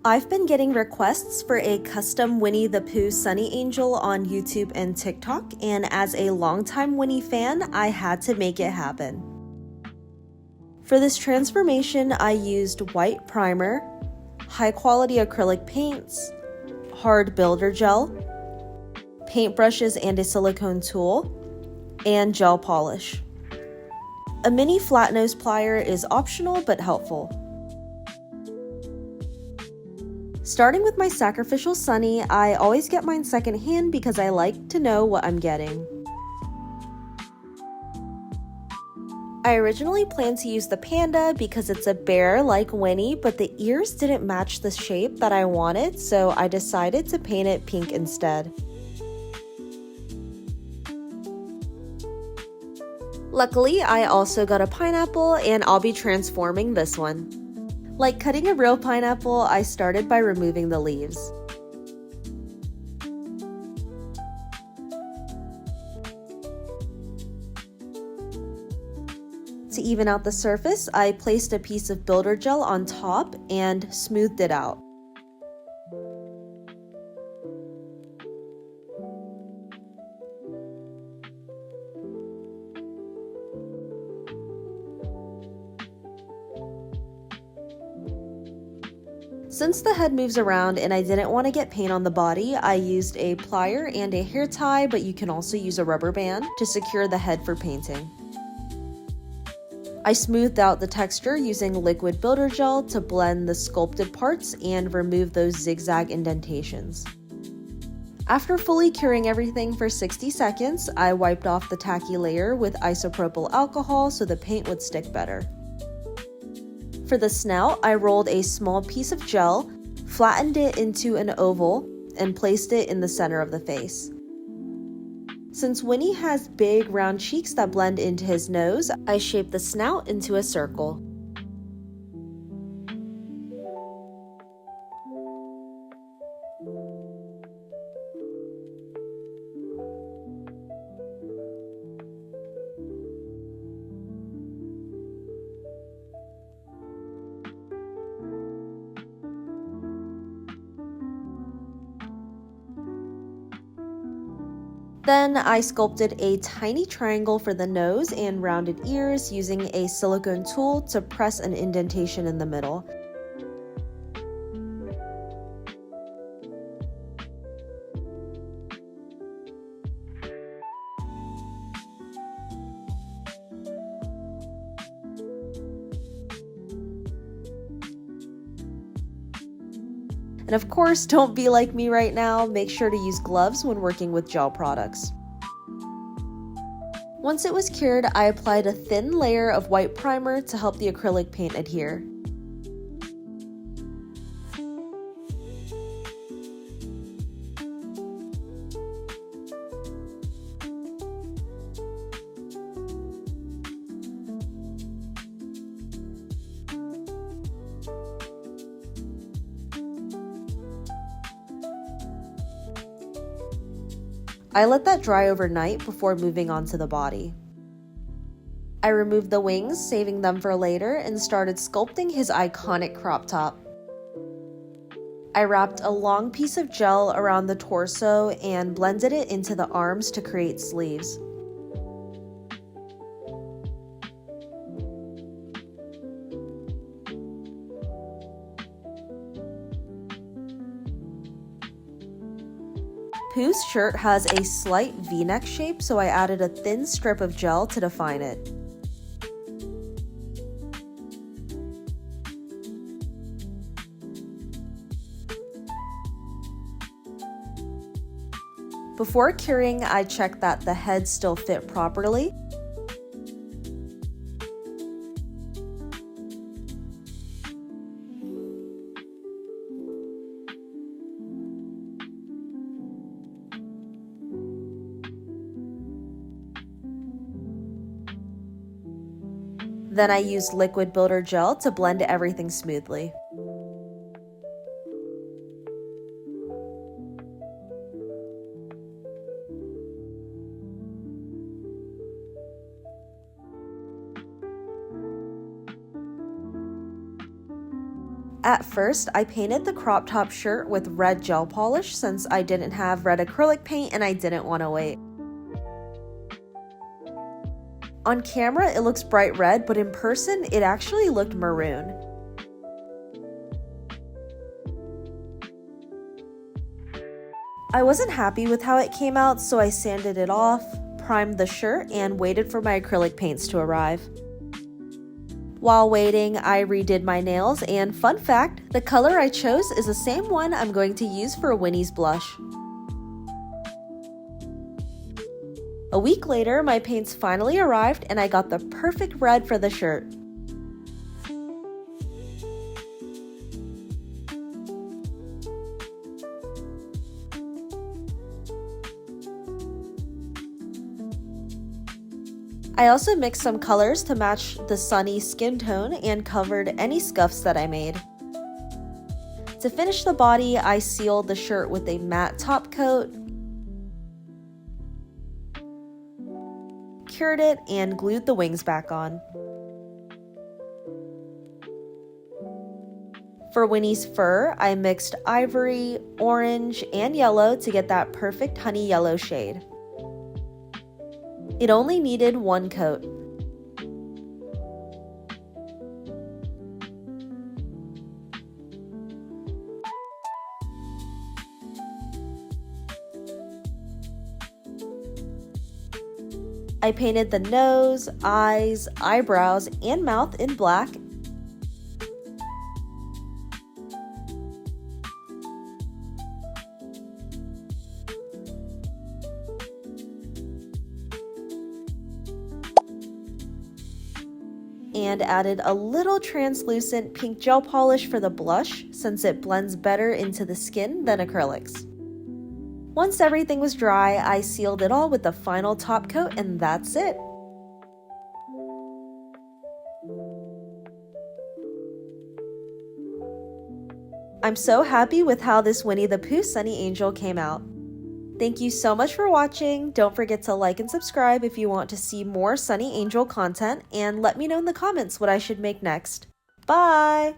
I've been getting requests for a custom Winnie the Pooh Sonny angel on YouTube and TikTok, and as a longtime Winnie fan, I had to make it happen. For this transformation, I used white primer, high-quality acrylic paints, hard builder gel, paintbrushes and a silicone tool, and gel polish. A mini flat nose plier is optional but helpful. Starting with my sacrificial Sonny, I always get mine secondhand because I like to know what I'm getting. I originally planned to use the panda because it's a bear like Winnie, but the ears didn't match the shape that I wanted, so I decided to paint it pink instead. Luckily, I also got a pineapple, and I'll be transforming this one. Like cutting a real pineapple, I started by removing the leaves. To even out the surface, I placed a piece of builder gel on top and smoothed it out. Since the head moves around and I didn't want to get paint on the body, I used a plier and a hair tie, but you can also use a rubber band to secure the head for painting. I smoothed out the texture using liquid builder gel to blend the sculpted parts and remove those zigzag indentations. After fully curing everything for 60 seconds, I wiped off the tacky layer with isopropyl alcohol so the paint would stick better. For the snout, I rolled a small piece of gel, flattened it into an oval, and placed it in the center of the face. Since Winnie has big round cheeks that blend into his nose, I shaped the snout into a circle. Then I sculpted a tiny triangle for the nose and rounded ears using a silicone tool to press an indentation in the middle. And of course, don't be like me right now, make sure to use gloves when working with gel products. Once it was cured, I applied a thin layer of white primer to help the acrylic paint adhere. I let that dry overnight before moving on to the body. I removed the wings, saving them for later, and started sculpting his iconic crop top. I wrapped a long piece of gel around the torso and blended it into the arms to create sleeves. Pooh's shirt has a slight V-neck shape, so I added a thin strip of gel to define it. Before curing, I checked that the head still fit properly. Then I used liquid builder gel to blend everything smoothly. At first, I painted the crop top shirt with red gel polish since I didn't have red acrylic paint and I didn't want to wait. On camera, it looks bright red, but in person, it actually looked maroon. I wasn't happy with how it came out, so I sanded it off, primed the shirt, and waited for my acrylic paints to arrive. While waiting, I redid my nails, and fun fact, the color I chose is the same one I'm going to use for Winnie's blush. A week later, my paints finally arrived and I got the perfect red for the shirt. I also mixed some colors to match the Sonny skin tone and covered any scuffs that I made. To finish the body, I sealed the shirt with a matte top coat, cured it, and glued the wings back on. For Winnie's fur, I mixed ivory, orange, and yellow to get that perfect honey yellow shade. It only needed one coat. I painted the nose, eyes, eyebrows, and mouth in black. And added a little translucent pink gel polish for the blush since it blends better into the skin than acrylics. Once everything was dry, I sealed it all with the final top coat, and that's it. I'm so happy with how this Winnie the Pooh Sunny Angel came out. Thank you so much for watching. Don't forget to like and subscribe if you want to see more Sunny Angel content, and let me know in the comments what I should make next. Bye!